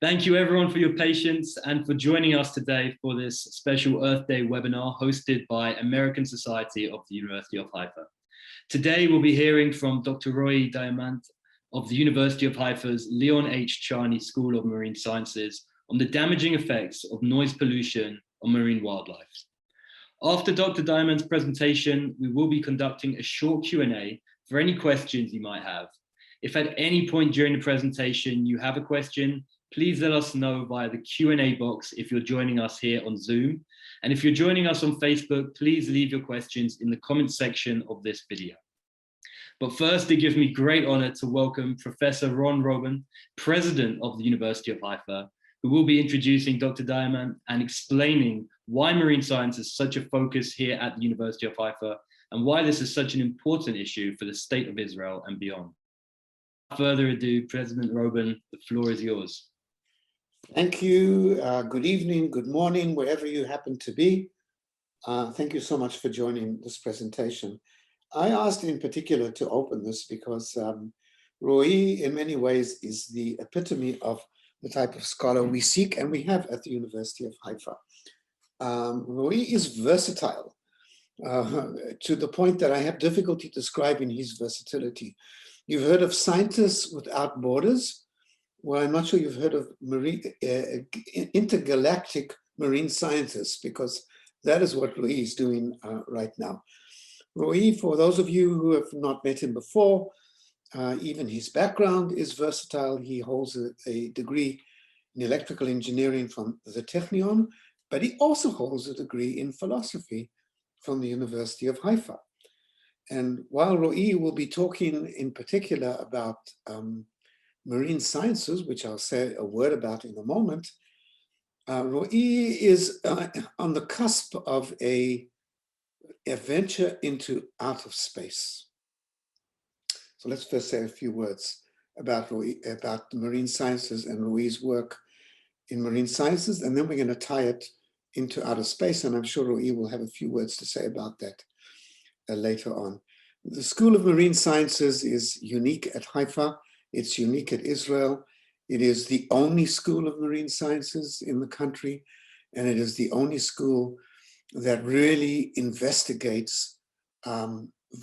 Thank you everyone for your patience and for joining us today for this special Earth Day webinar hosted by American Society of the University of Haifa. Today we'll be hearing from Dr. Roee Diamant of the University of Haifa's Leon H. Charney School of Marine Sciences on the damaging effects of noise pollution on marine wildlife. After Dr. Diamant's presentation, we will be conducting a short Q&A for any questions you might have. If at any point during the presentation you have a question, please let us know via the Q&A box if you're joining us here on Zoom. And if you're joining us on Facebook, please leave your questions in the comments section of this video. But first, it gives me great honor to welcome Professor Ron Robin, President of the University of Haifa, who will be introducing Dr. Diamant and explaining why marine science is such a focus here at the University of Haifa and why this is such an important issue for the state of Israel and beyond. Without further ado, President Robin, the floor is yours. Thank you. Good evening, good morning, wherever you happen to be. Thank you so much for joining this presentation. I asked in particular to open this because Roee, in many ways, is the epitome of the type of scholar we seek and we have at the University of Haifa. Roee is versatile to the point that I have difficulty describing his versatility. You've heard of Scientists Without Borders. Well, I'm not sure you've heard of intergalactic marine scientists, because that is what Roee is doing right now. Roee, for those of you who have not met him before, even his background is versatile. He holds a degree in electrical engineering from the Technion, but he also holds a degree in philosophy from the University of Haifa. And while Roee will be talking in particular about marine sciences, which I'll say a word about in a moment, Roee is on the cusp of a venture into outer space. So let's first say a few words about Roee, about the marine sciences and Roee's work in marine sciences, and then we're going to tie it into outer space, and I'm sure Roee will have a few words to say about that later on. The School of Marine Sciences is unique at Haifa. It's unique at Israel. It is the only school of marine sciences in the country, and it is the only school that really investigates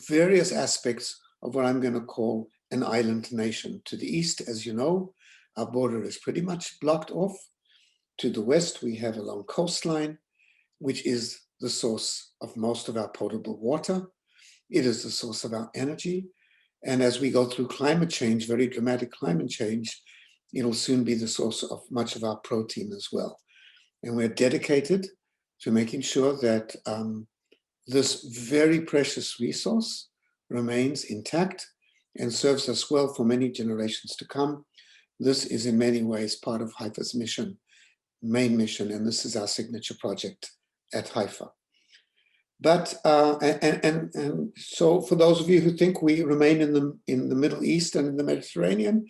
various aspects of what I'm going to call an island nation. To the east, as you know, our border is pretty much blocked off. To the west, we have a long coastline, which is the source of most of our potable water. It is the source of our energy. And as we go through climate change, very dramatic climate change, it'll soon be the source of much of our protein as well. And we're dedicated to making sure that this very precious resource remains intact and serves us well for many generations to come. This is in many ways part of Haifa's mission, main mission, and this is our signature project at Haifa. But so for those of you who think we remain in the Middle East and in the Mediterranean,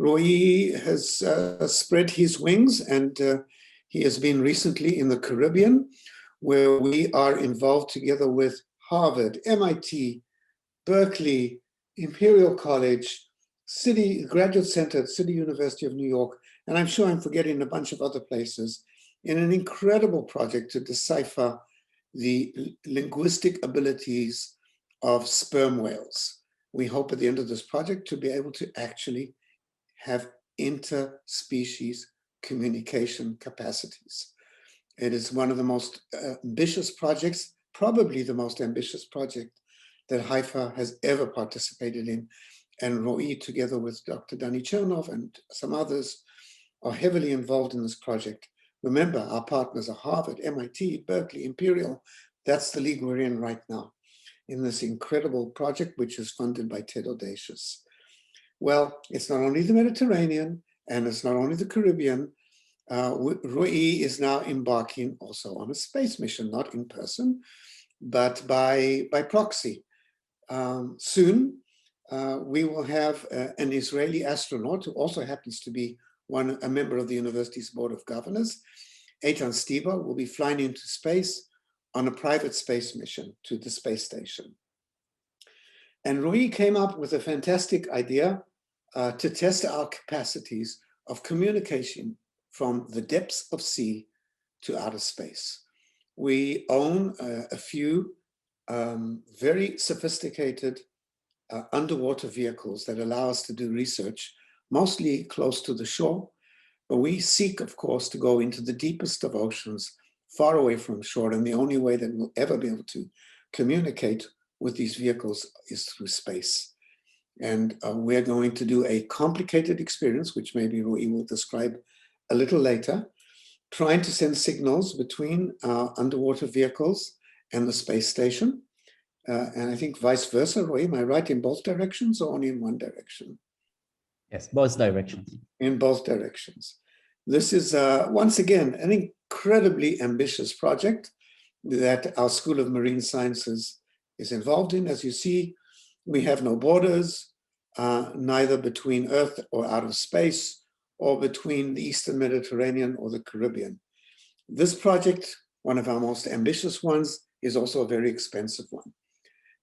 Roee has spread his wings, and he has been recently in the Caribbean, where we are involved together with Harvard, MIT, Berkeley, Imperial College, City Graduate Center at City University of New York, and I'm sure I'm forgetting a bunch of other places, in an incredible project to decipher the linguistic abilities of sperm whales. We hope at the end of this project to be able to actually have interspecies communication capacities. It is one of the most ambitious projects, probably the most ambitious project that Haifa has ever participated in. And Roee, together with Dr. Dani Chernov and some others, are heavily involved in this project. Remember, our partners are Harvard, MIT, Berkeley, Imperial. That's the league we're in right now, in this incredible project, which is funded by Ted Audacious. Well, it's not only the Mediterranean, and it's not only the Caribbean. Roee is now embarking also on a space mission, not in person, but by proxy. Soon, we will have an Israeli astronaut who also happens to be a member of the university's board of governors. Eitan Stiba will be flying into space on a private space mission to the space station. And Roee came up with a fantastic idea to test our capacities of communication from the depths of sea to outer space. We own a few very sophisticated underwater vehicles that allow us to do research, mostly close to the shore, but we seek, of course, to go into the deepest of oceans, far away from shore, and the only way that we'll ever be able to communicate with these vehicles is through space. And we're going to do a complicated experience, which maybe Roee will describe a little later, trying to send signals between our underwater vehicles and the space station. And I think vice versa, Roee, am I right, in both directions or only in one direction? Yes, both directions. In both directions. This is, once again, an incredibly ambitious project that our School of Marine Sciences is involved in. As you see, we have no borders, neither between Earth or out of space, or between the Eastern Mediterranean or the Caribbean. This project, one of our most ambitious ones, is also a very expensive one.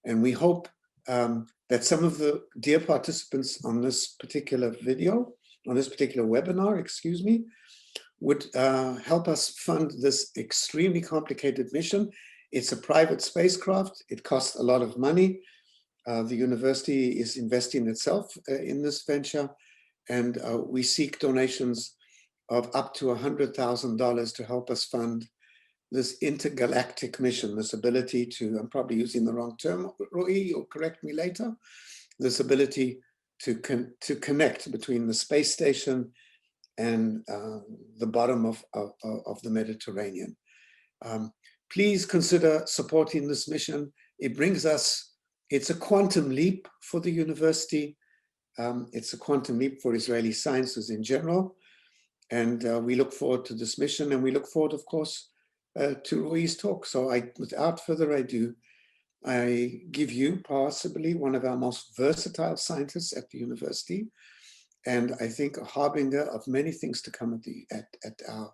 And we hope that some of the dear participants on this particular video, on this particular webinar, excuse me, would help us fund this extremely complicated mission. It's a private spacecraft. It costs a lot of money. The university is investing itself in this venture, and we seek donations of up to $100,000 to help us fund this intergalactic mission, this ability to, I'm probably using the wrong term, Roee, you'll correct me later, this ability to connect between the space station and the bottom of the Mediterranean. Please consider supporting this mission. It brings us, it's a quantum leap for the university. It's a quantum leap for Israeli sciences in general. And we look forward to this mission, and we look forward, of course, to Roee's talk. So without further ado, I give you possibly one of our most versatile scientists at the university, and I think a harbinger of many things to come at our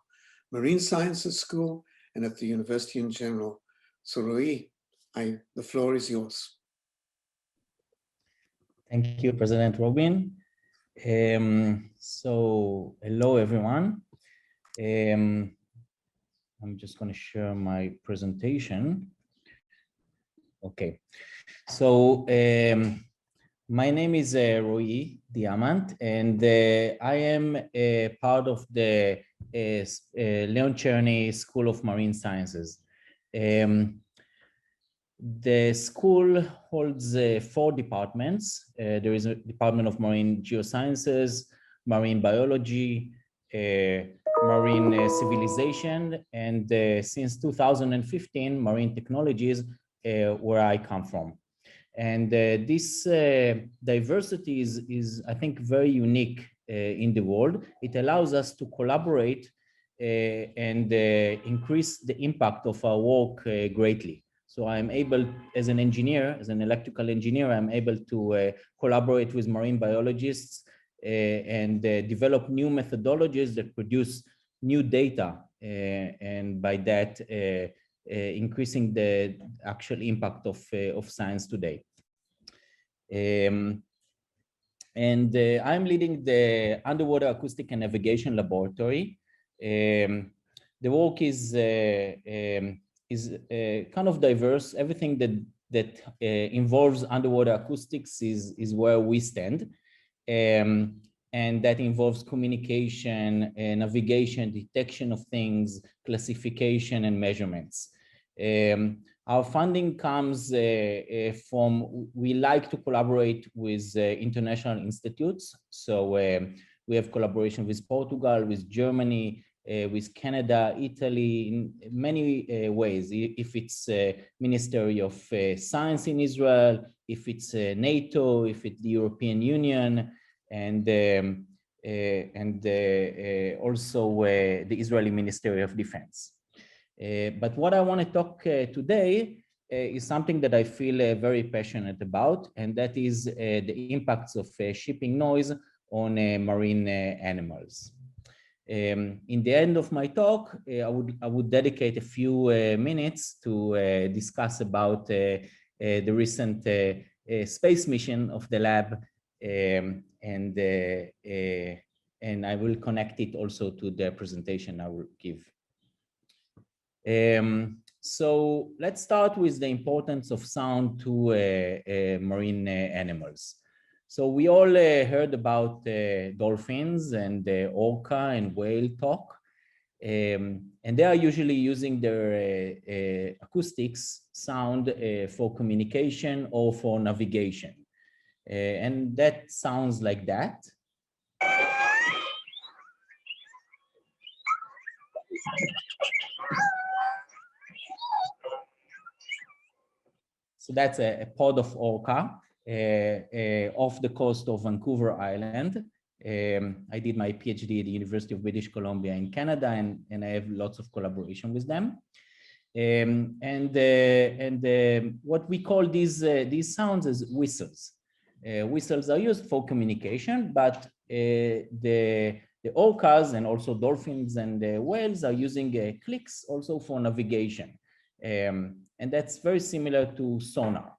Marine Sciences School and at the university in general. So Roee, the floor is yours. Thank you, President Robin. So hello, everyone. I'm just going to share my presentation. Okay, so my name is Roee Diamant, and I am a part of the Leon Cherny School of Marine Sciences. The school holds 4 departments. There is a Department of Marine Geosciences, Marine Biology, Marine Civilization, and since 2015, Marine Technologies, where I come from. And this diversity is, I think, very unique in the world. It allows us to collaborate and increase the impact of our work greatly. So I'm able, as an engineer, as an electrical engineer, I'm able to collaborate with marine biologists and develop new methodologies that produce new data, and by that increasing the actual impact of science today. And I'm leading the Underwater Acoustic and Navigation Laboratory. The work is kind of diverse. Everything that involves underwater acoustics is where we stand. And that involves communication, navigation, detection of things, classification, and measurements. Our funding comes from, we like to collaborate with international institutes. So we have collaboration with Portugal, with Germany, with Canada, Italy, in many ways. If it's Ministry of Science in Israel, if it's NATO, if it's the European Union, and also the Israeli Ministry of Defense. But what I want to talk today is something that I feel very passionate about, and that is the impacts of shipping noise on marine animals. In the end of my talk, I would dedicate a few minutes to discuss about the recent space mission of the lab, and and I will connect it also to the presentation I will give. So let's start with the importance of sound to marine animals. So we all heard about dolphins and orca and whale talk, and they are usually using their acoustics sound for communication or for navigation. And that sounds like that. So that's a pod of orca off the coast of Vancouver Island. I did my PhD at the University of British Columbia in Canada, and I have lots of collaboration with them. What we call these sounds is whistles. Whistles are used for communication, but the orcas and also dolphins and whales are using clicks also for navigation. And that's very similar to sonar.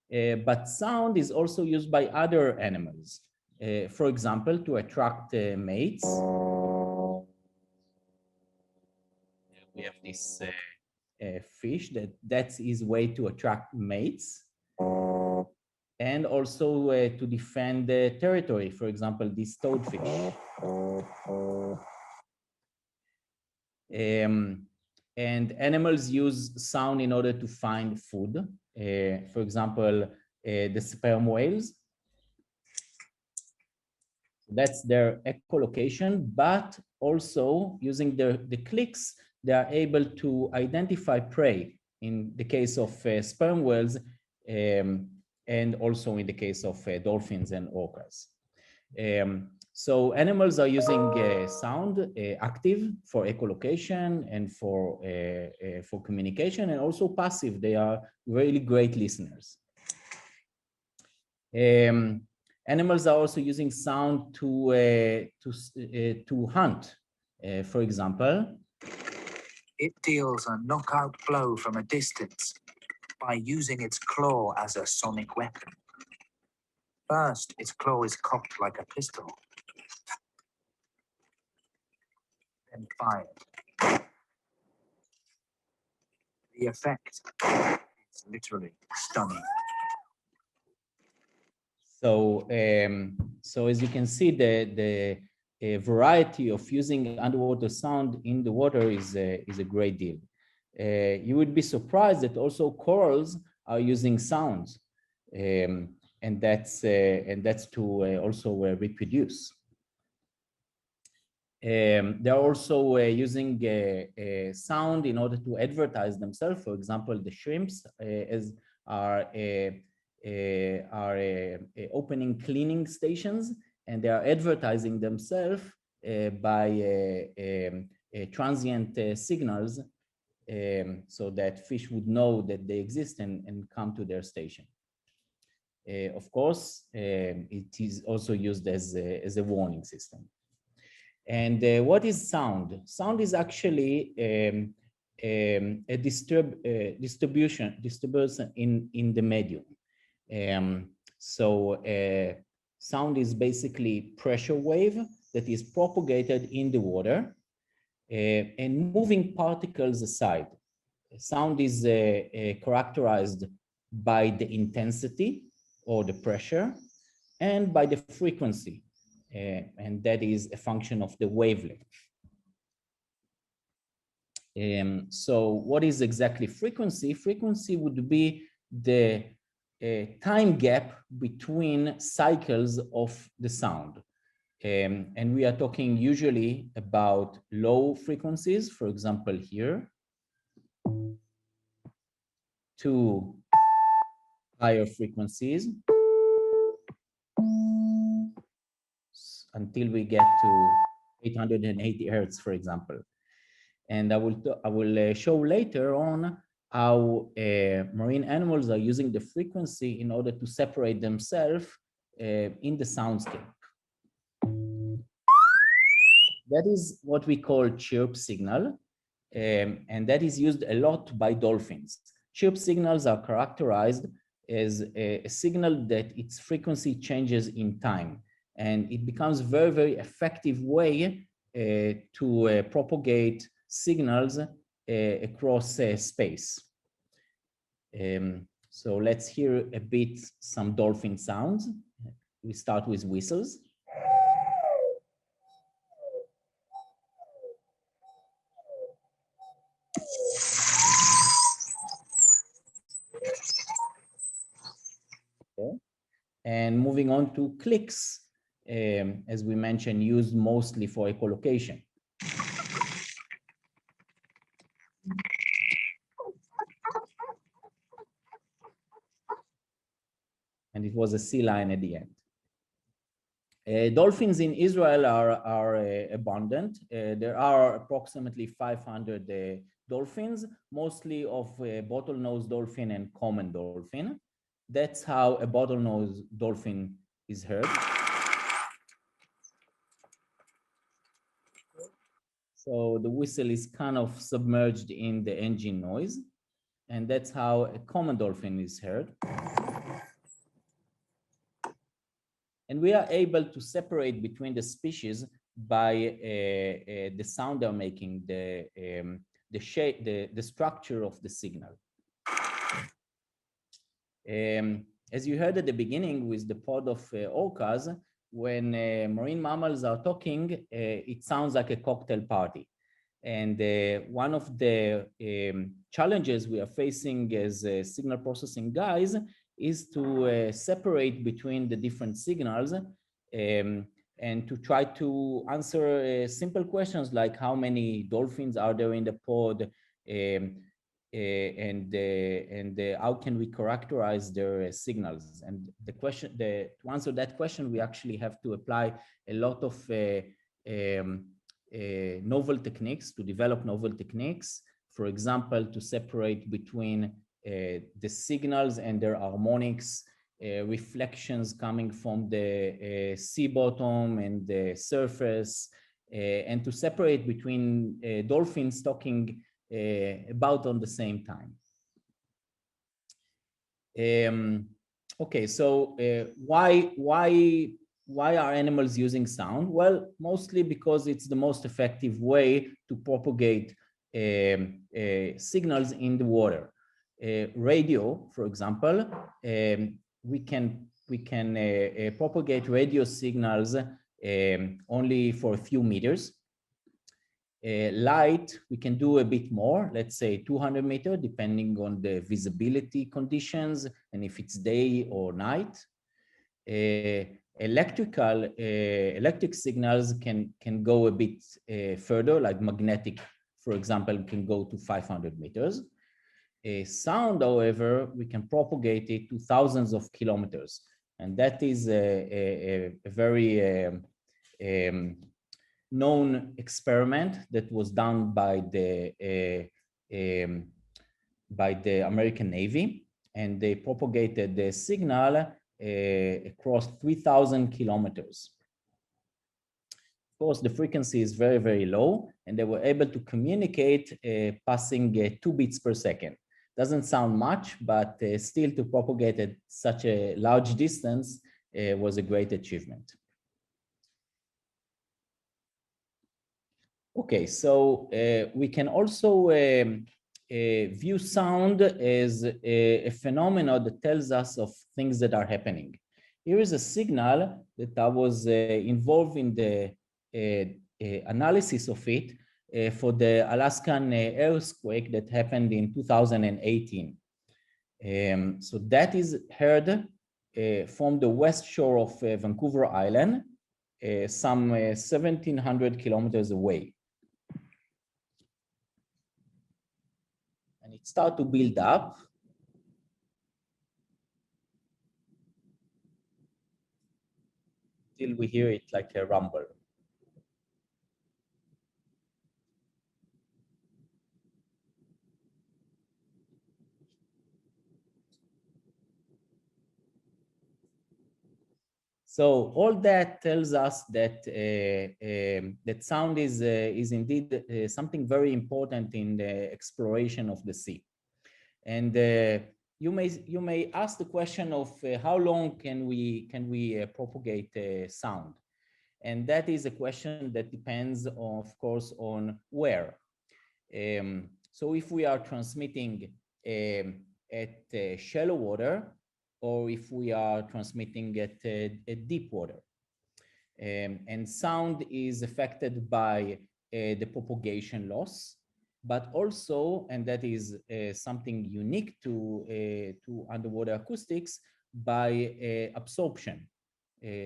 But sound is also used by other animals. For example, to attract mates. We have this fish that's his way to attract mates. And also to defend the territory, for example, this toadfish. And animals use sound in order to find food. For example, the sperm whales. That's their echolocation, but also using the clicks, they are able to identify prey in the case of sperm whales, and also in the case of dolphins and orcas. So animals are using sound active for echolocation and for communication, and also passive. They are really great listeners. Animals are also using sound to hunt. For example, it deals a knockout blow from a distance by using its claw as a sonic weapon. First, its claw is cocked like a pistol, then fired. The effect is literally stunning. So, so as you can see, the variety of using underwater sound in the water is a great deal. You would be surprised that also corals are using sounds, and that's to also reproduce. They are also using sound in order to advertise themselves. For example, the shrimps are opening cleaning stations, and they are advertising themselves by transient signals, so that fish would know that they exist and come to their station. Of course, it is also used as a warning system. And what is sound? Sound is actually a disturbance in the medium. Sound is basically pressure wave that is propagated in the water and moving particles aside. Sound is characterized by the intensity or the pressure and by the frequency, and that is a function of the wavelength. So what is exactly frequency? Frequency would be the time gap between cycles of the sound. And we are talking usually about low frequencies, for example, here, to higher frequencies until we get to 880 hertz, for example. And I will show later on how marine animals are using the frequency in order to separate themselves in the soundscape. That is what we call chirp signal, and that is used a lot by dolphins. Chirp signals are characterized as a signal that its frequency changes in time, and it becomes very, very effective way to propagate signals across space. So let's hear a bit some dolphin sounds. We start with whistles. Okay. And moving on to clicks, as we mentioned, used mostly for echolocation. And it was a sea lion at the end. Dolphins in Israel are abundant. There are approximately 500 dolphins, mostly of bottlenose dolphin and common dolphin. That's how a bottlenose dolphin is heard. So the whistle is kind of submerged in the engine noise, and that's how a common dolphin is heard. And we are able to separate between the species by the sound they're making, the shape, the structure of the signal. As you heard at the beginning with the pod of orcas, when marine mammals are talking, it sounds like a cocktail party. And one of the challenges we are facing as signal processing guys is to separate between the different signals and to try to answer simple questions like how many dolphins are there in the pod, and how can we characterize their signals. And the question, to answer that question, we actually have to apply a lot of novel techniques, to develop novel techniques, for example, to separate between the signals and their harmonics, reflections coming from the sea bottom and the surface, and to separate between dolphins talking about on the same time. Okay, so why are animals using sound? Well, mostly because it's the most effective way to propagate signals in the water. Radio, for example, we can propagate radio signals only for a few meters. Light, we can do a bit more, let's say 200 meters, depending on the visibility conditions and if it's day or night. Electric signals can go a bit further, like magnetic, for example, can go to 500 meters. Sound, however, we can propagate it to thousands of kilometers. And that is a very known experiment that was done by the American Navy, and they propagated the signal across 3,000 kilometers. Of course, the frequency is very, very low, and they were able to communicate passing 2 bits per second. Doesn't sound much, but still to propagate at such a large distance was a great achievement. Okay, so we can also view sound as a phenomenon that tells us of things that are happening. Here is a signal that I was involved in the analysis of it for the Alaskan earthquake that happened in 2018. So that is heard from the west shore of Vancouver Island, some 1,700 kilometers away. And it starts to build up. Till we hear it like a rumble. So all that tells us that that sound is indeed something very important in the exploration of the sea. And you may ask the question of how long can we propagate sound, and that is a question that depends, of course, on where. So if we are transmitting at shallow water, or if we are transmitting at deep water. And sound is affected by the propagation loss, but also, and that is something unique to underwater acoustics, by absorption.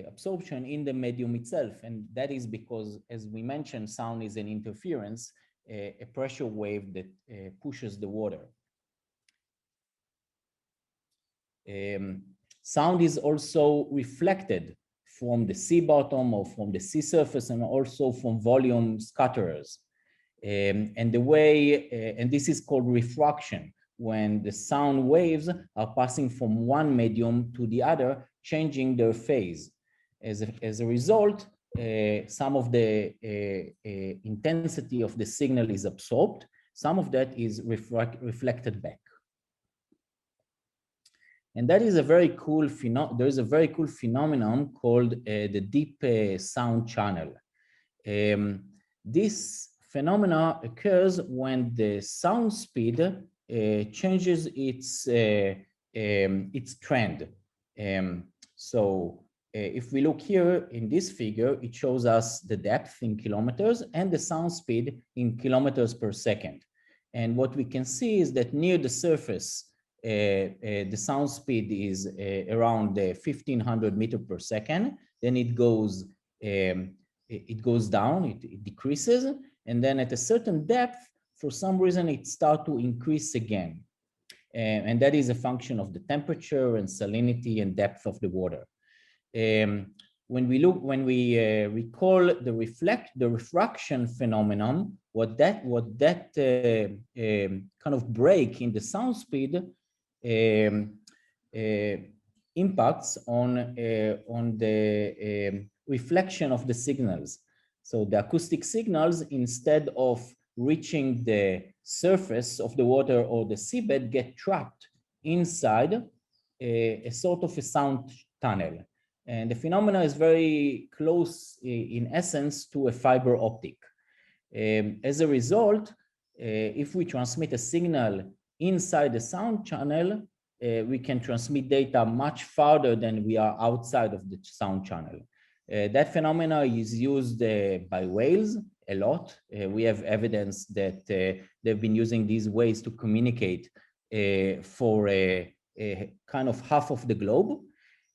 Absorption in the medium itself. And that is because, as we mentioned, sound is an interference, a pressure wave that pushes the water. Sound is also reflected from the sea bottom or from the sea surface, and also from volume scatterers. And the way, and this is called refraction, when the sound waves are passing from one medium to the other, changing their phase. As a result, some of the intensity of the signal is absorbed, some of that is reflected back. And that is a very cool there is a very cool phenomenon called the deep sound channel. This phenomena occurs when the sound speed changes its trend. If we look here in this figure, it shows us the depth in kilometers and the sound speed in kilometers per second. And what we can see is that near the surface, the sound speed is around 1500 meters per second. Then it goes down, it decreases, and then at a certain depth, for some reason, it starts to increase again. And that is a function of the temperature and salinity and depth of the water. When we recall the refraction phenomenon, what that kind of break in the sound speed impacts on the reflection of the signals. So the acoustic signals, instead of reaching the surface of the water or the seabed, get trapped inside a sort of a sound tunnel. And the phenomena is very close in essence to a fiber optic. As a result, if we transmit a signal inside the sound channel, we can transmit data much farther than we are outside of the sound channel. That phenomena is used by whales a lot. We have evidence that they've been using these ways to communicate for a kind of half of the globe,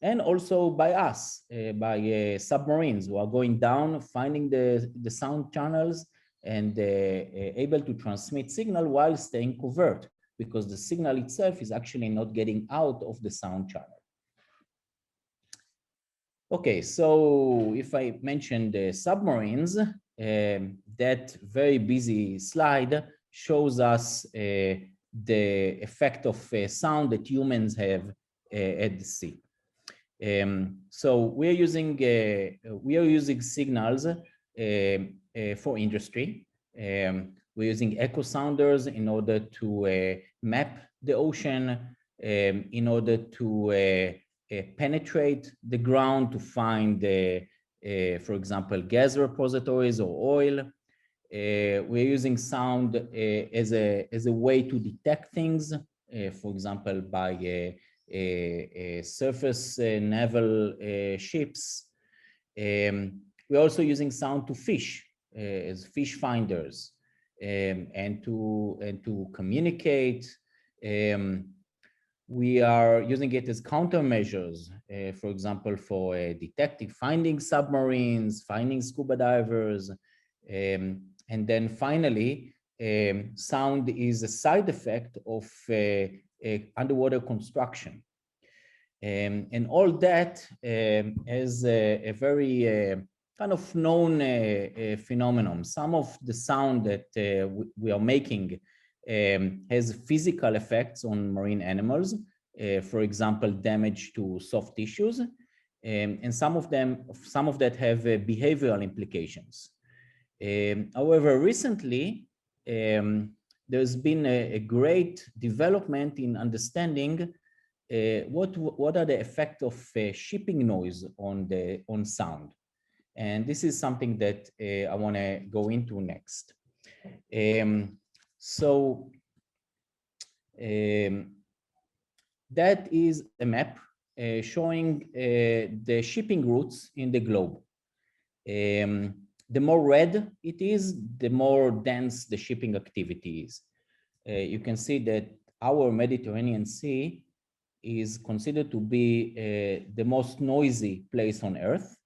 and also by us, by submarines who are going down, finding the sound channels, and able to transmit signal while staying covert, because the signal itself is actually not getting out of the sound channel. Okay, so if I mention the submarines, that very busy slide shows us the effect of sound that humans have at the sea. So we are using signals for industry. We're using echo sounders in order to map the ocean, in order to penetrate the ground to find, for example, gas repositories or oil. We're using sound as a way to detect things, for example, by surface naval ships. We're also using sound to fish as fish finders, and to communicate. We are using it as countermeasures, for example, for detecting, finding submarines, finding scuba divers. And then finally, sound is a side effect of underwater construction. And all that is a very kind of known phenomenon. Some of the sound that we are making has physical effects on marine animals, for example, damage to soft tissues, and some of that have behavioral implications. However, recently, there's been a great development in understanding what are the effects of shipping noise on sound. And this is something that I want to go into next. That is a map showing the shipping routes in the globe. The more red it is, the more dense the shipping activity is. You can see that our Mediterranean Sea is considered to be the most noisy place on Earth.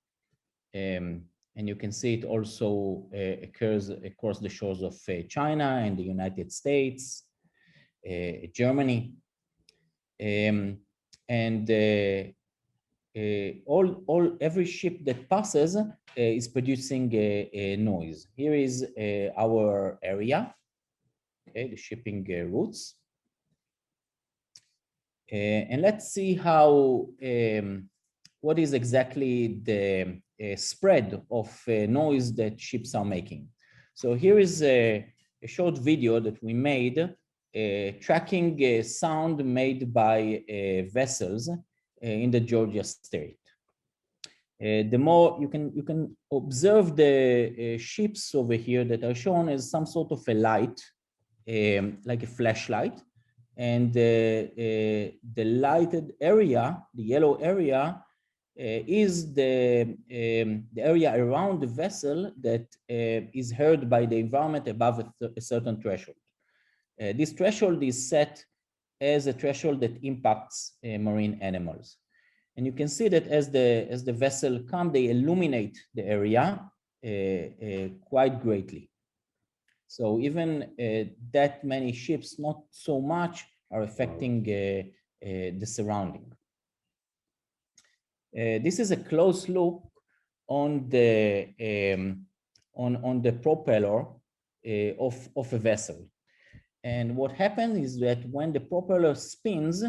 And you can see it also occurs across the shores of China and the United States, Germany. And every ship that passes is producing a noise. Here is our area, okay, the shipping routes. And let's see how, what is exactly the spread of noise that ships are making. So here is a short video that we made tracking sound made by vessels in the Georgia Strait. The more you can observe the ships over here that are shown as some sort of a light, like a flashlight, and the lighted area, the yellow area, is the area around the vessel that is heard by the environment above a certain threshold. This threshold is set as a threshold that impacts marine animals. And you can see that as the vessel comes, they illuminate the area quite greatly. So even that many ships, not so much, are affecting the surrounding. This is a close look on the propeller of a vessel. And what happens is that when the propeller spins,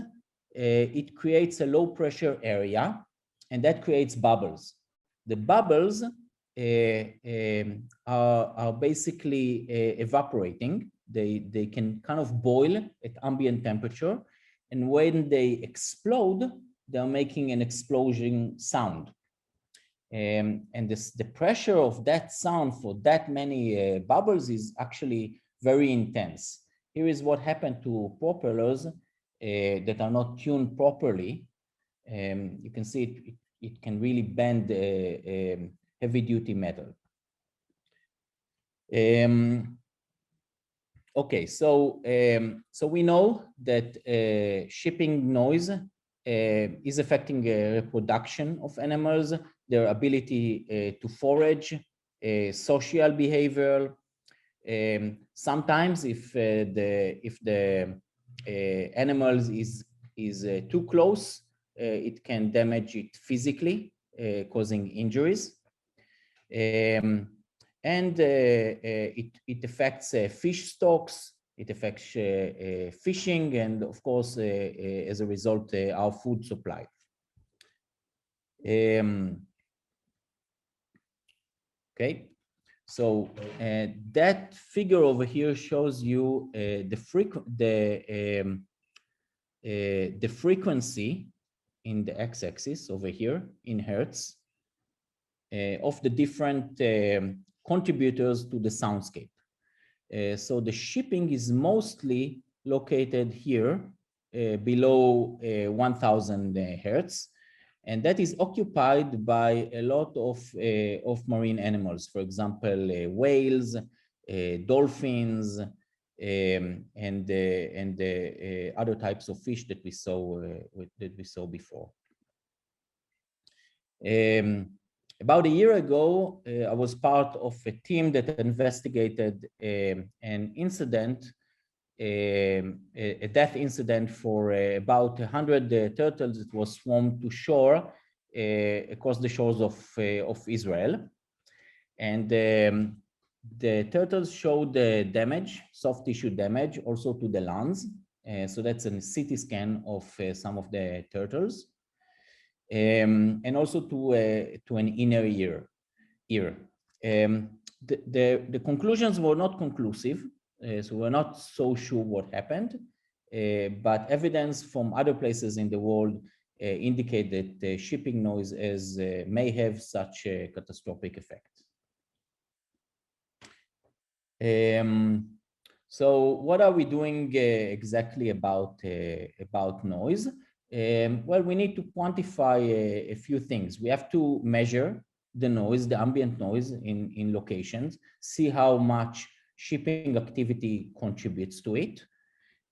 it creates a low pressure area, and that creates bubbles. The bubbles are basically evaporating. They can kind of boil at ambient temperature, and when they explode, they're making an explosion sound. And the pressure of that sound for that many bubbles is actually very intense. Here is what happened to propellers that are not tuned properly. You can see it can really bend heavy-duty metal. Okay, so we know that shipping noise is affecting reproduction of animals, their ability to forage, social behavior. Sometimes if the animals is too close, it can damage it physically, causing injuries. And it affects fish stocks, it affects fishing, and of course, as a result, our food supply. Okay, so that figure over here shows you the frequency in the x-axis over here in hertz of the different contributors to the soundscape. So the shipping is mostly located here below 1000 hertz, and that is occupied by a lot of marine animals, for example, whales, dolphins, and other types of fish that we saw before. About a year ago, I was part of a team that investigated an incident, a death incident for about 100 turtles that was swarmed to shore across the shores of Israel. And the turtles showed damage, soft tissue damage, also to the lungs. So that's a CT scan of some of the turtles. And also to an inner ear. The conclusions were not conclusive. So we're not so sure what happened, but evidence from other places in the world indicate that shipping noise may have such a catastrophic effect. So what are we doing exactly about noise? Well, we need to quantify a few things. We have to measure the noise, the ambient noise in locations, see how much shipping activity contributes to it.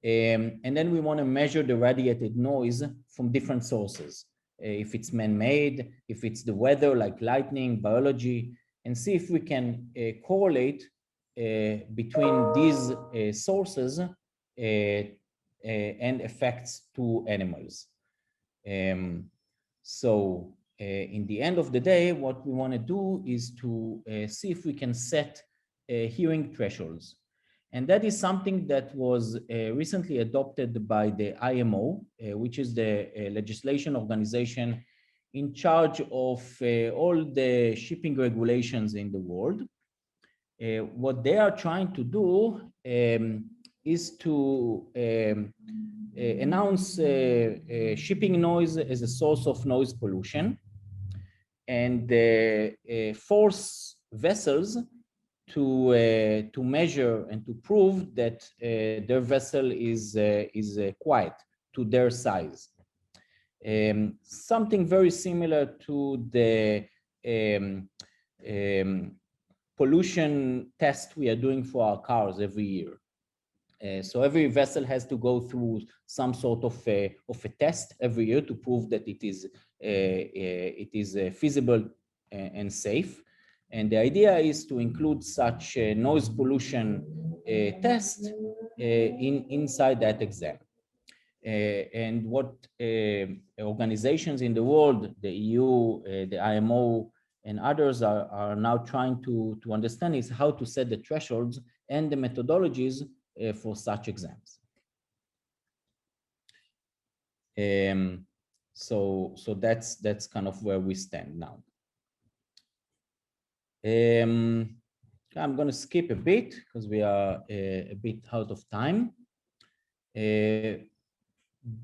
And then we want to measure the radiated noise from different sources. If it's man-made, if it's the weather like lightning, biology, and see if we can correlate between these sources and effects to animals. So in the end of the day, what we want to do is to see if we can set hearing thresholds. And that is something that was recently adopted by the IMO, which is the legislation organization in charge of all the shipping regulations in the world. What they are trying to do is to announce shipping noise as a source of noise pollution and force vessels to measure and to prove that their vessel is quiet to their size. Something very similar to the pollution test we are doing for our cars every year. So every vessel has to go through some sort of a test every year to prove that it is feasible and safe. And the idea is to include such a noise pollution test inside that exam. And what organizations in the world, the EU, the IMO, and others are now trying to understand is how to set the thresholds and the methodologies for such exams. So that's kind of where we stand now. I'm going to skip a bit because we are a bit out of time.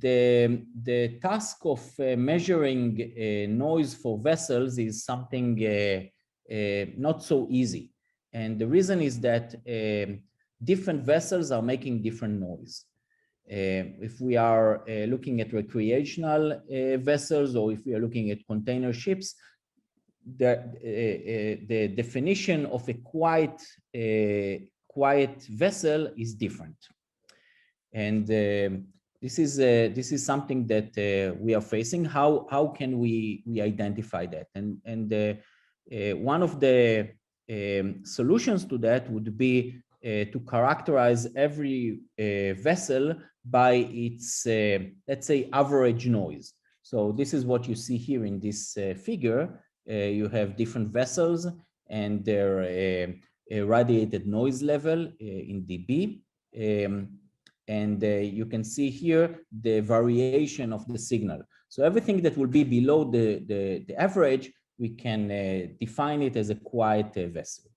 The task of measuring noise for vessels is something not so easy. And the reason is that different vessels are making different noise. If we are looking at recreational vessels, or if we are looking at container ships, the definition of a quiet vessel is different. And this is something that we are facing. How can we identify that? And one of the solutions to that would be to characterize every vessel by its, let's say, average noise. So this is what you see here in this figure. You have different vessels and their radiated noise level in dB. And you can see here the variation of the signal. So everything that will be below the average, we can define it as a quiet vessel.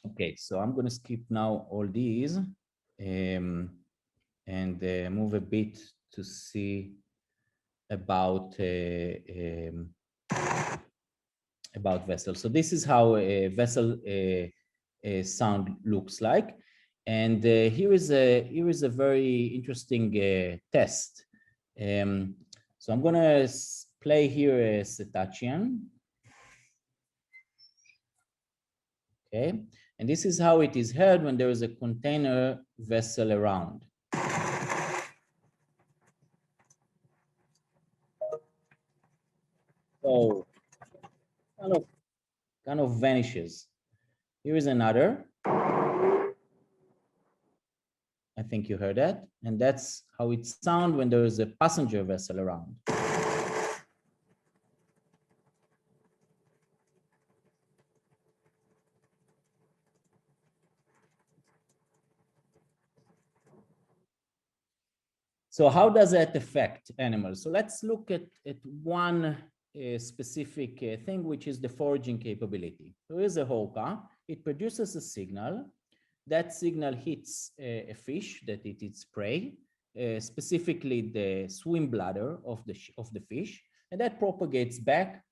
Okay, so I'm going to skip now all these and move a bit to see about vessels. So this is how a vessel sound looks like, and here is a very interesting test. So I'm going to play here a cetacean. Okay, and this is how it is heard when there is a container vessel around. So kind of vanishes. Here is another. I think you heard that. And that's how it sounds when there is a passenger vessel around. So how does that affect animals? So let's look at one specific thing, which is the foraging capability. There is a orca, it produces a signal. That signal hits a fish that it is prey, specifically the swim bladder of the fish, and that propagates back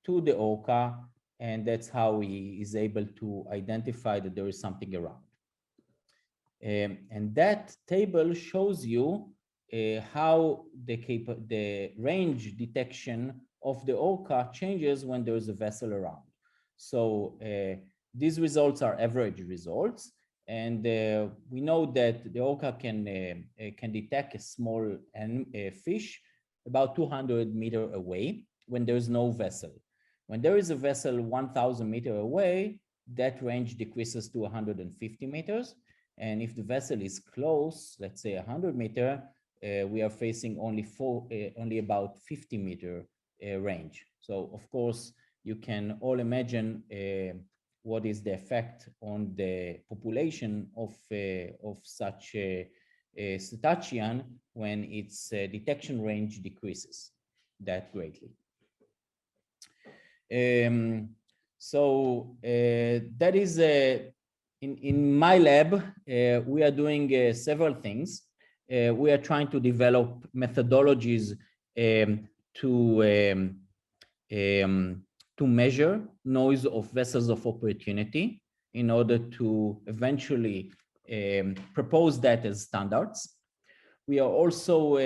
to the orca, and that's how he is able to identify that there is something around. And that table shows you how the range detection of the orca changes when there is a vessel around. So these results are average results, and we know that the orca can detect a small fish about 200 meters away when there is no vessel. When there is a vessel 1,000 meters away, that range decreases to 150 meters. And if the vessel is close, let's say 100 meters, we are facing only about 50 meter range. So of course, you can all imagine what is the effect on the population of such a cetacean when its detection range decreases that greatly. So that is in my lab, we are doing several things. We are trying to develop methodologies to measure noise of vessels of opportunity in order to eventually propose that as standards. We are also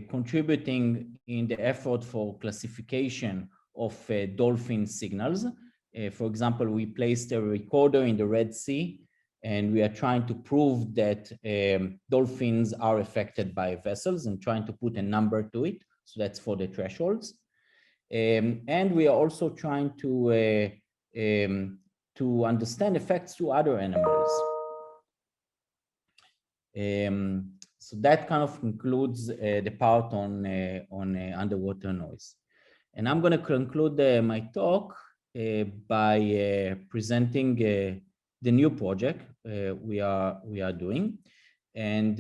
contributing in the effort for classification of dolphin signals. For example, we placed a recorder in the Red Sea, and we are trying to prove that dolphins are affected by vessels and trying to put a number to it. So that's for the thresholds. And we are also trying to understand effects to other animals. So that kind of concludes the part on underwater noise. And I'm going to conclude my talk by presenting the new project we are doing, and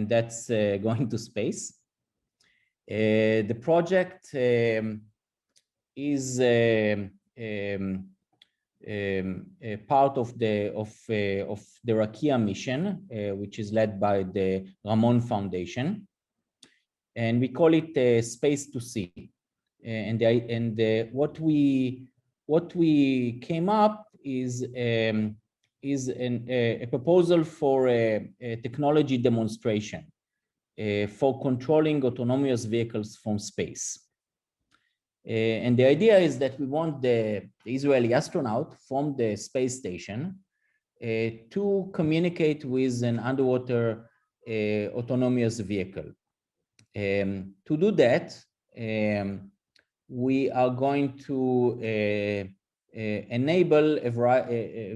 that's going to space. The project is a part of the Rakia mission, which is led by the Ramon Foundation, and we call it Space to Sea. And what we came up is a proposal for a technology demonstration for controlling autonomous vehicles from space. And the idea is that we want the Israeli astronaut from the space station to communicate with an underwater autonomous vehicle. To do that, we are going to enable a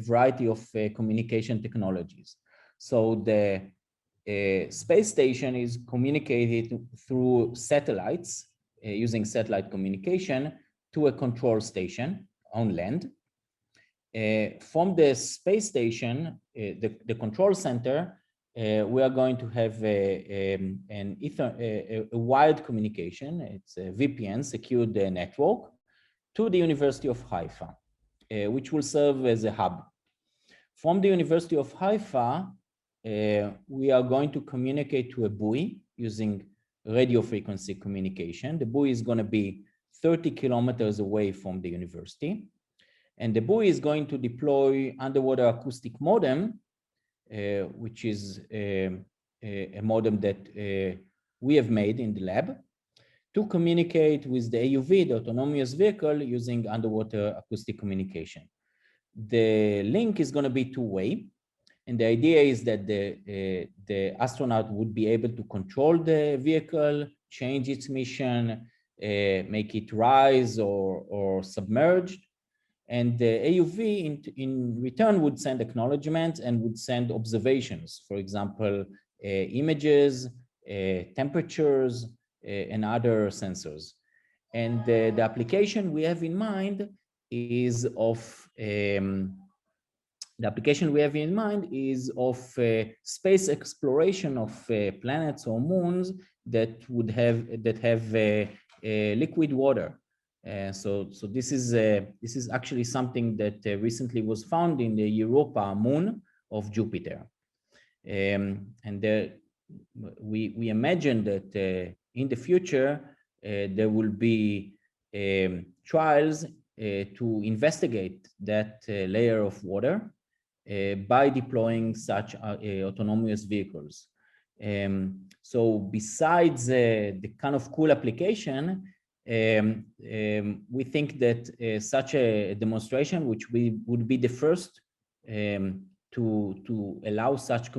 variety of communication technologies. So the space station is communicated through satellites, using satellite communication to a control station on land. From the space station, the control center, we are going to have a wired communication. It's a VPN, secured network, to the University of Haifa, which will serve as a hub. From the University of Haifa, we are going to communicate to a buoy using radio frequency communication. The buoy is going to be 30 kilometers away from the university. And the buoy is going to deploy underwater acoustic modem, which is a modem that we have made in the lab, to communicate with the AUV, the autonomous vehicle, using underwater acoustic communication. The link is going to be two-way. And the idea is that the astronaut would be able to control the vehicle, change its mission, make it rise or submerged. And the AUV in return would send acknowledgements and would send observations, for example, images, temperatures, and other sensors. And the application we have in mind is of space exploration of planets or moons that have liquid water. So this is actually something that recently was found in the Europa moon of Jupiter. And we imagine that in the future there will be trials to investigate that layer of water by deploying such autonomous vehicles. So besides the kind of cool application, we think that such a demonstration, which would be the first to allow such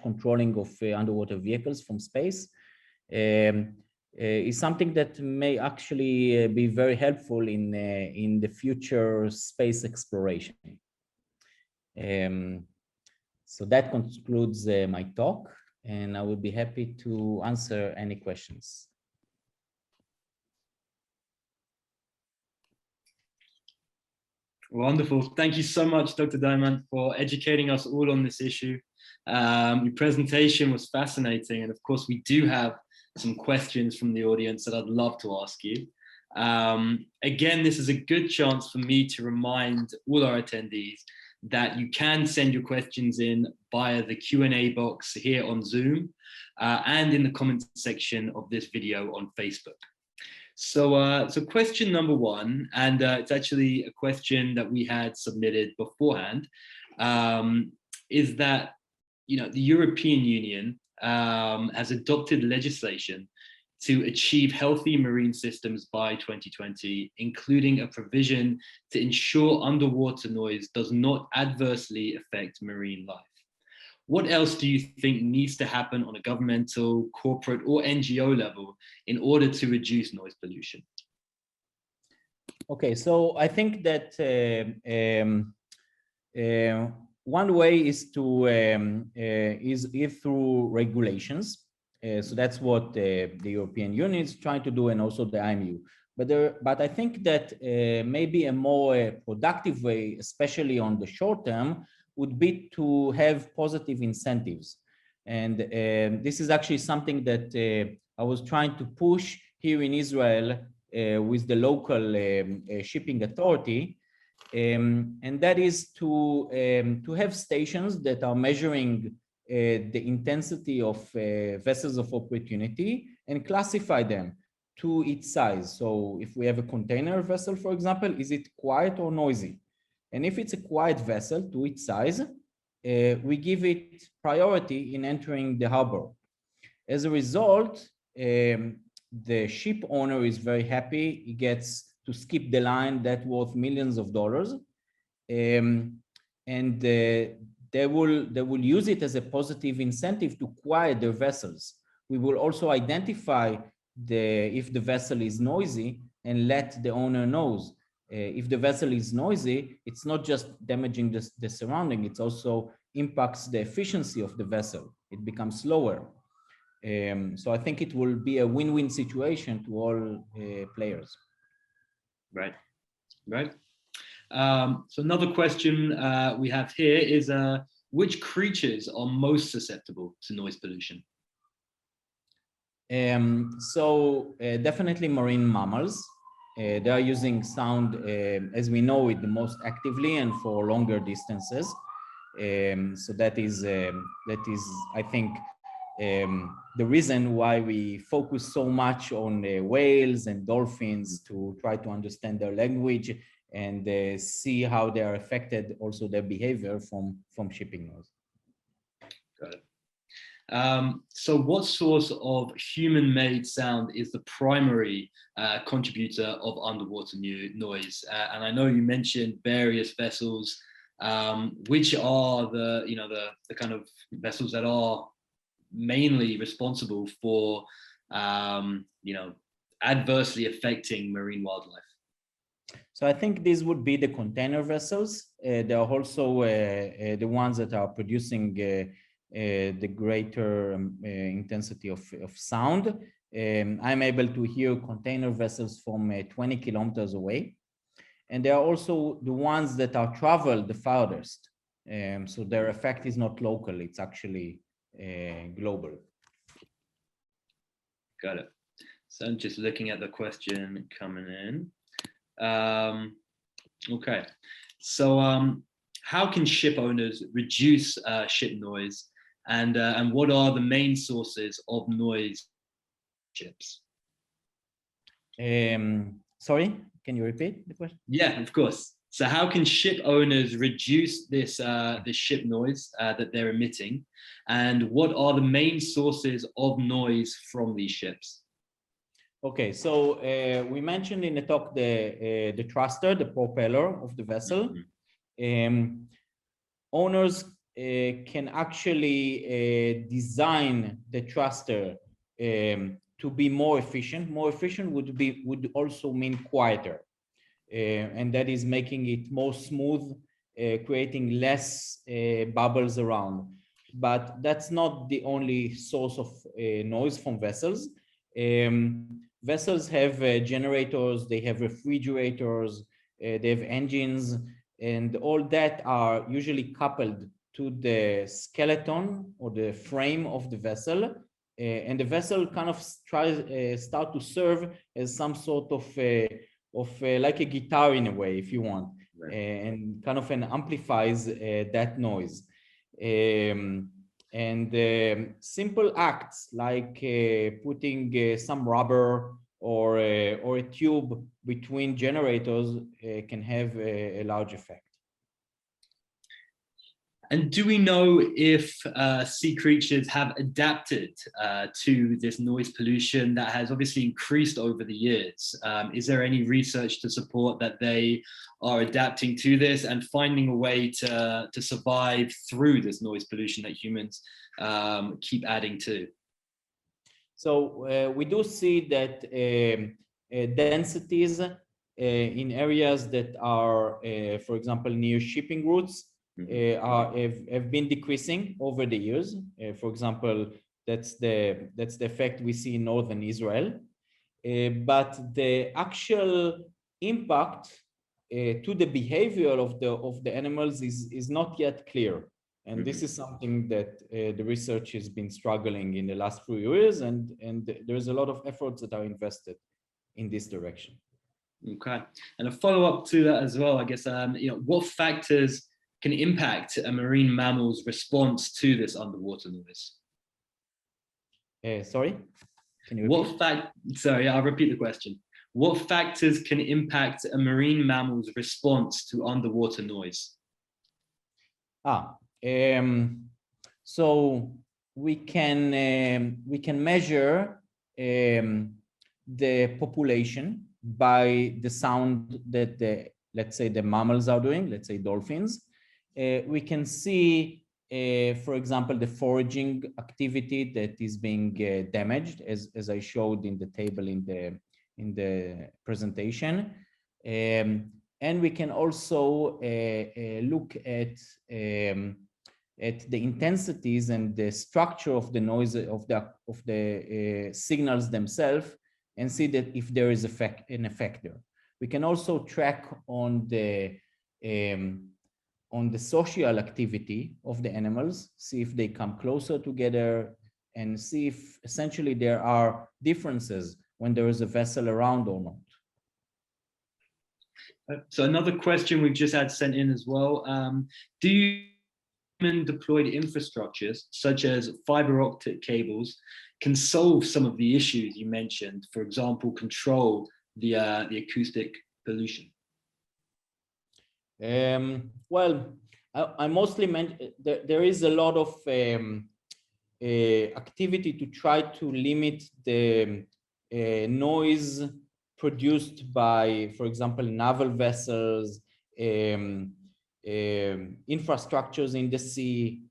controlling of underwater vehicles from space, is something that may actually be very helpful in the future space exploration. So that concludes my talk, and I will be happy to answer any questions. Wonderful. Thank you so much, Dr. Diamant, for educating us all on this issue. Your presentation was fascinating. And of course, we do have some questions from the audience that I'd love to ask you. Again, this is a good chance for me to remind all our attendees that you can send your questions in via the Q&A box here on Zoom and in the comment section of this video on Facebook. So question number one, and it's actually a question that we had submitted beforehand, is that, you know, the European Union has adopted legislation to achieve healthy marine systems by 2020, including a provision to ensure underwater noise does not adversely affect marine life. What else do you think needs to happen on a governmental, corporate, or NGO level in order to reduce noise pollution? Okay, so I think that one way is to is through regulations. So that's what the European Union is trying to do, and also the IMU. But I think that maybe a more productive way, especially on the short term, would be to have positive incentives. And this is actually something that I was trying to push here in Israel with the local shipping authority. And that is to have stations that are measuring the intensity of vessels of opportunity and classify them to its size. So if we have a container vessel, for example, is it quiet or noisy? And if it's a quiet vessel to its size, we give it priority in entering the harbor. As a result, the ship owner is very happy. He gets to skip the line that worth millions of dollars. And they will use it as a positive incentive to quiet their vessels. We will also identify if the vessel is noisy and let the owner knows. If the vessel is noisy, it's not just damaging the surrounding, it also impacts the efficiency of the vessel. It becomes slower. So I think it will be a win-win situation to all players. Right, right. So another question we have here is, which creatures are most susceptible to noise pollution? Definitely marine mammals. They are using sound, as we know it, the most actively and for longer distances. So that is, I think, the reason why we focus so much on whales and dolphins, to try to understand their language and see how they are affected, also their behavior from shipping noise. Got it. So what source of human-made sound is the primary contributor of underwater noise? And I know you mentioned various vessels. Which are the kind of vessels that are mainly responsible for adversely affecting marine wildlife? So I think these would be the container vessels. There are also the ones that are producing the greater intensity of sound. I'm able to hear container vessels from 20 kilometers away. And there are also the ones that are traveled the farthest. So their effect is not local, it's actually global. Got it. So I'm just looking at the question coming in. Okay, so how can ship owners reduce ship noise, and what are the main sources of noise ships? Sorry, can you repeat the question? Yeah, of course. So how can ship owners reduce this ship noise that they're emitting, and what are the main sources of noise from these ships? Okay, so we mentioned in the talk the thruster, the propeller of the vessel. Owners can actually design the thruster to be more efficient. More efficient would also mean quieter, and that is making it more smooth, creating less bubbles around. But that's not the only source of noise from vessels. Vessels have generators, they have refrigerators, they have engines, and all that are usually coupled to the skeleton or the frame of the vessel. And the vessel kind of start to serve as some sort of like a guitar in a way, if you want, right. And kind of amplifies that noise. Simple acts like putting some rubber or a tube between generators can have a large effect. And do we know if sea creatures have adapted to this noise pollution that has obviously increased over the years? Is there any research to support that they are adapting to this and finding a way to survive through this noise pollution that humans keep adding to? So we do see that densities in areas that are, for example, near shipping routes, have been decreasing over the years. For example, that's the effect we see in northern Israel. But the actual impact to the behavior of the animals is not yet clear. And this is something that the research has been struggling in the last few years, and there's a lot of efforts that are invested in this direction. Okay, and a follow-up to that as well, I guess, what factors can impact a marine mammal's response to this underwater noise? Sorry, can you repeat? Sorry, I'll repeat the question. What factors can impact a marine mammal's response to underwater noise? So we can measure the population by the sound that let's say the mammals are doing, let's say dolphins. We can see, for example, the foraging activity that is being damaged, as I showed in the table in the presentation. And we can also look at the intensities and the structure of the noise of the signals themselves, and see that if there is an effect there. We can also track on the social activity of the animals, see if they come closer together, and see if essentially there are differences when there is a vessel around or not. So another question we've just had sent in as well. Do human deployed infrastructures, such as fiber optic cables, can solve some of the issues you mentioned? For example, control the acoustic pollution? Well, I mostly meant there is a lot of activity to try to limit the noise produced by, for example, naval vessels, infrastructures in the sea.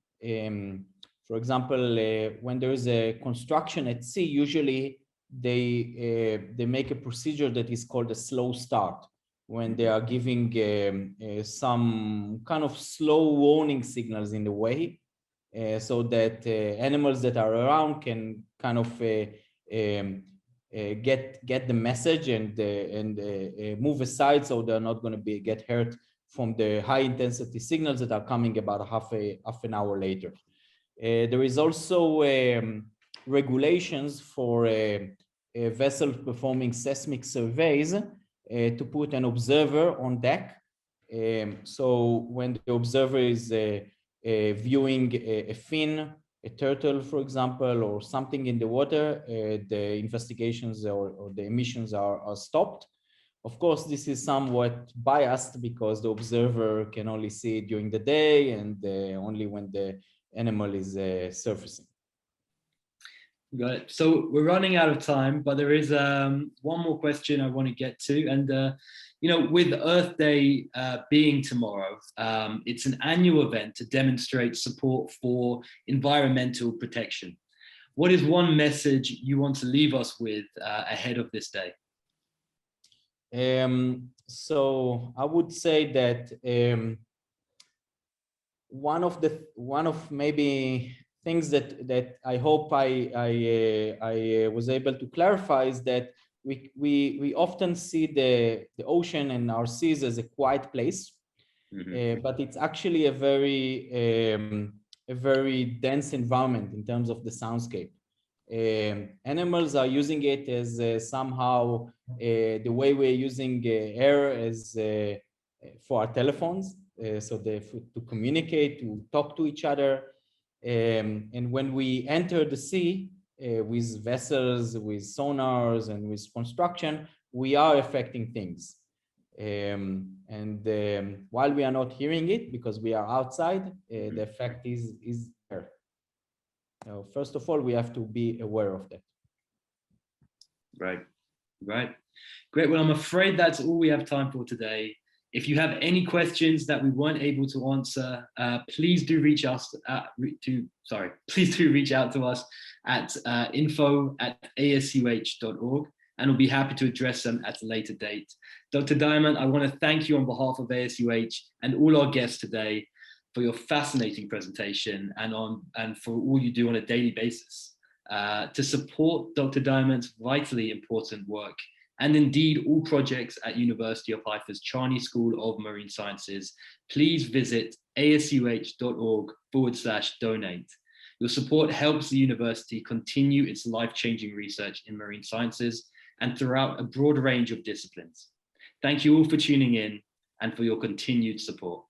For example, when there is a construction at sea, usually they make a procedure that is called a slow start, when they are giving some kind of slow warning signals in the way, so that animals that are around can kind of get the message and move aside, so they're not going to get hurt from the high intensity signals that are coming about half an hour later. There is also regulations for vessels performing seismic surveys to put an observer on deck. So when the observer is viewing a fin, a turtle, for example, or something in the water, the investigations or the emissions are stopped. Of course, this is somewhat biased because the observer can only see it during the day and only when the animal is surfacing. Got it. So we're running out of time, but there is one more question I want to get to. And, with Earth Day being tomorrow, it's an annual event to demonstrate support for environmental protection. What is one message you want to leave us with ahead of this day? So I would say that one of maybe things that I hope I was able to clarify is that we often see the ocean and our seas as a quiet place, but it's actually a very dense environment in terms of the soundscape. Animals are using it as somehow the way we're using air as for our telephones, so to communicate, to talk to each other. And when we enter the sea with vessels, with sonars, and with construction, we are affecting things. While we are not hearing it because we are outside, the effect is there. So first of all, we have to be aware of that. Right. Great. Well, I'm afraid that's all we have time for today. If you have any questions that we weren't able to answer, please do reach out to us at info@asuh.org, and we'll be happy to address them at a later date. Dr. Diamant, I want to thank you on behalf of ASUH and all our guests today for your fascinating presentation and for all you do on a daily basis to support Dr. Diamant's vitally important work, and indeed all projects at University of Haifa's Charney School of Marine Sciences. Please visit asuh.org/donate. Your support helps the university continue its life-changing research in marine sciences and throughout a broad range of disciplines. Thank you all for tuning in and for your continued support.